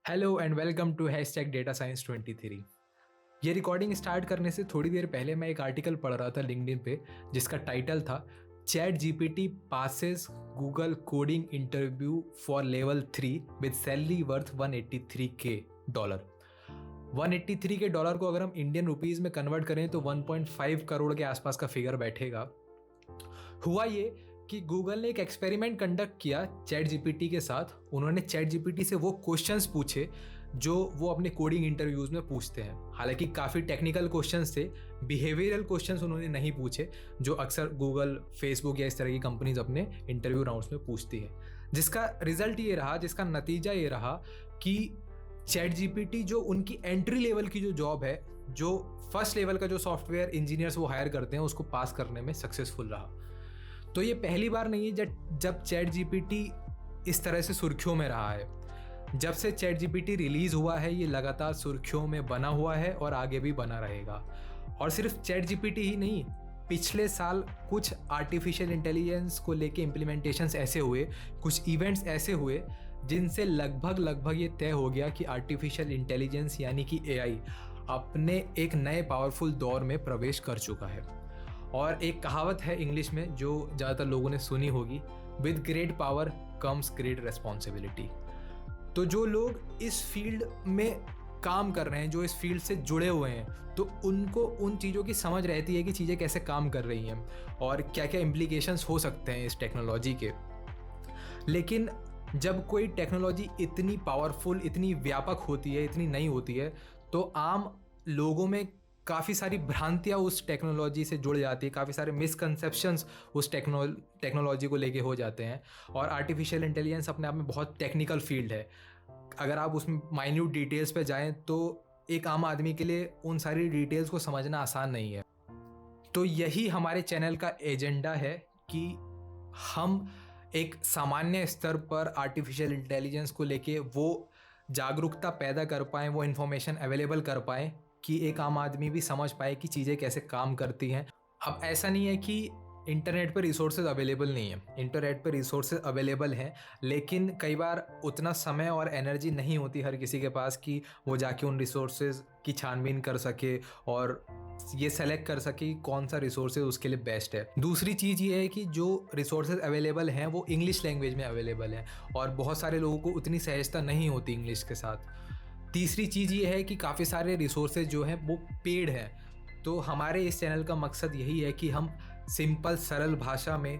Hello and welcome to hashtag data science 23। ये recording start करने से थोड़ी देर पहले मैं एक आर्टिकल पढ़ रहा था लिंक्डइन पे, जिसका टाइटल था chat GPT passes Google coding interview for level 3 with salary worth $183K। $183K को अगर हम इंडियन रुपीज़ में कन्वर्ट करें तो 1.5 करोड़ के आसपास का फिगर बैठेगा। हुआ ये कि गूगल ने एक एक्सपेरिमेंट कंडक्ट किया चैट जीपीटी के साथ। उन्होंने चैट जीपीटी से वो क्वेश्चंस पूछे जो वो अपने कोडिंग इंटरव्यूज़ में पूछते हैं। हालांकि काफ़ी टेक्निकल क्वेश्चंस थे, बिहेवियरल क्वेश्चंस उन्होंने नहीं पूछे जो अक्सर गूगल, फेसबुक या इस तरह की कंपनीज अपने इंटरव्यू राउंड्स में पूछती है। जिसका रिजल्ट ये रहा, जिसका नतीजा ये रहा कि चैट जीपीटी जो उनकी एंट्री लेवल की जो जॉब है, जो फर्स्ट लेवल का जो सॉफ्टवेयर इंजीनियर्स वो हायर करते हैं, उसको पास करने में सक्सेसफुल रहा। तो ये पहली बार नहीं है जब चैट जीपीटी इस तरह से सुर्खियों में रहा है। जब से चैट जीपीटी रिलीज़ हुआ है ये लगातार सुर्खियों में बना हुआ है और आगे भी बना रहेगा। और सिर्फ चैट जीपीटी ही नहीं, पिछले साल कुछ आर्टिफिशियल इंटेलिजेंस को लेके इम्प्लीमेंटेशंस ऐसे हुए, कुछ इवेंट्स ऐसे हुए जिनसे लगभग ये तय हो गया कि आर्टिफिशियल इंटेलिजेंस यानी कि एआई अपने एक नए पावरफुल दौर में प्रवेश कर चुका है। और एक कहावत है इंग्लिश में जो ज़्यादातर लोगों ने सुनी होगी, with great power comes great responsibility. तो जो लोग इस फील्ड में काम कर रहे हैं, जो इस फील्ड से जुड़े हुए हैं, तो उनको उन चीज़ों की समझ रहती है कि चीज़ें कैसे काम कर रही हैं और क्या क्या इम्प्लीकेशंस हो सकते हैं इस टेक्नोलॉजी के। लेकिन जब कोई टेक्नोलॉजी इतनी पावरफुल, इतनी व्यापक होती है, इतनी नई होती है, तो आम लोगों में काफ़ी सारी भ्रांतियाँ उस टेक्नोलॉजी से जुड़ जाती है, काफ़ी सारे मिसकंसेप्शंस उस टेक्नोलॉजी को लेके हो जाते हैं। और आर्टिफिशियल इंटेलिजेंस अपने आप में बहुत टेक्निकल फील्ड है। अगर आप उसमें माइन्यूट डिटेल्स पे जाएं तो एक आम आदमी के लिए उन सारी डिटेल्स को समझना आसान नहीं है। तो यही हमारे चैनल का एजेंडा है कि हम एक सामान्य स्तर पर आर्टिफिशियल इंटेलिजेंस को लेके वो जागरूकता पैदा कर पाएँ, वो इन्फॉर्मेशन अवेलेबल कर पाएँ कि एक आम आदमी भी समझ पाए कि चीज़ें कैसे काम करती हैं। अब ऐसा नहीं है कि इंटरनेट पर रिसोर्सेज अवेलेबल नहीं है, इंटरनेट पर रिसोर्सेज अवेलेबल हैं, लेकिन कई बार उतना समय और एनर्जी नहीं होती हर किसी के पास कि वो जाके उन रिसोर्सेज की छानबीन कर सके और ये सेलेक्ट कर सके कौन सा रिसोर्सेज उसके लिए बेस्ट है। दूसरी चीज़ ये है कि जो रिसोर्सेज अवेलेबल हैं वो इंग्लिश लैंग्वेज में अवेलेबल हैं और बहुत सारे लोगों को उतनी सहजता नहीं होती इंग्लिश के साथ। तीसरी चीज़ ये है कि काफ़ी सारे रिसोर्सेज जो हैं वो पेड हैं। तो हमारे इस चैनल का मकसद यही है कि हम सिंपल सरल भाषा में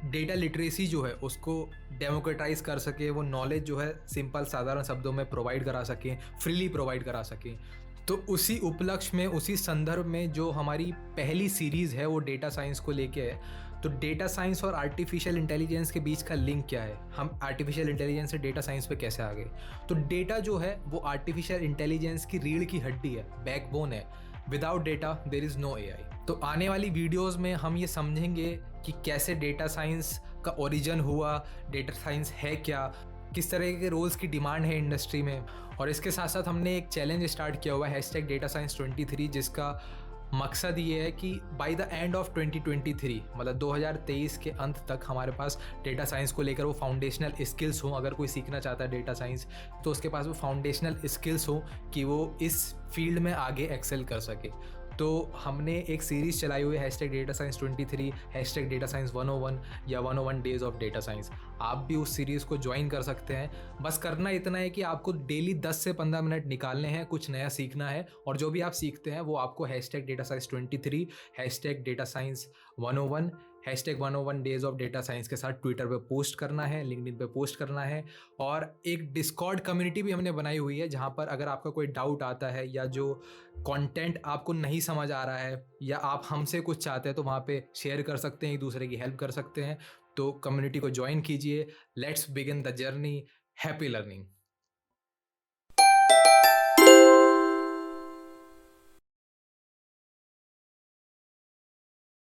डेटा लिटरेसी जो है उसको डेमोक्रेटाइज कर सकें, वो नॉलेज जो है सिंपल साधारण शब्दों में प्रोवाइड करा सकें, फ्रीली प्रोवाइड करा सकें। तो उसी उपलक्ष्य में, उसी संदर्भ में जो हमारी पहली सीरीज़ है वो डेटा साइंस को लेके है। तो डेटा साइंस और आर्टिफिशियल इंटेलिजेंस के बीच का लिंक क्या है, हम आर्टिफिशियल इंटेलिजेंस से डेटा साइंस पे कैसे आ गए। तो डेटा जो है वो आर्टिफिशियल इंटेलिजेंस की रीढ़ की हड्डी है, बैकबोन है। Without data there is no AI. तो आने वाली वीडियोज़ में हम ये समझेंगे कि कैसे डेटा साइंस का ओरिजिन हुआ, डेटा साइंस है क्या, किस तरह के रोल्स की डिमांड है इंडस्ट्री में। और इसके साथ साथ हमने एक चैलेंज स्टार्ट किया हुआ है हैशटैग डेटा साइंस 23, जिसका मकसद ये है कि बाय द एंड ऑफ 2023, मतलब 2023 के अंत तक हमारे पास डेटा साइंस को लेकर वो फाउंडेशनल स्किल्स हों। अगर कोई सीखना चाहता है डेटा साइंस तो उसके पास वो फाउंडेशनल स्किल्स हों कि वो इस फील्ड में आगे एक्सेल कर सके। तो हमने एक सीरीज़ चलाई हुई है hashtag data science 23, hashtag data science 101 या 101 डेज ऑफ डेटा साइंस। आप भी उस सीरीज़ को ज्वाइन कर सकते हैं। बस करना इतना है कि आपको डेली 10 से 15 मिनट निकालने हैं, कुछ नया सीखना है, और जो भी आप सीखते हैं वो आपको hashtag data science 23, hashtag data science 101, hashtag 101 days of data science के साथ ट्विटर पे पोस्ट करना है, लिंक्डइन पे पोस्ट करना है। और एक डिस्कॉर्ड कम्युनिटी भी हमने बनाई हुई है जहाँ पर अगर आपका कोई डाउट आता है या जो कंटेंट आपको नहीं समझ आ रहा है या आप हमसे कुछ चाहते हैं तो वहाँ पे शेयर कर सकते हैं, एक दूसरे की हेल्प कर सकते हैं। तो कम्युनिटी को ज्वाइन कीजिए। Let's begin the journey. Happy learning.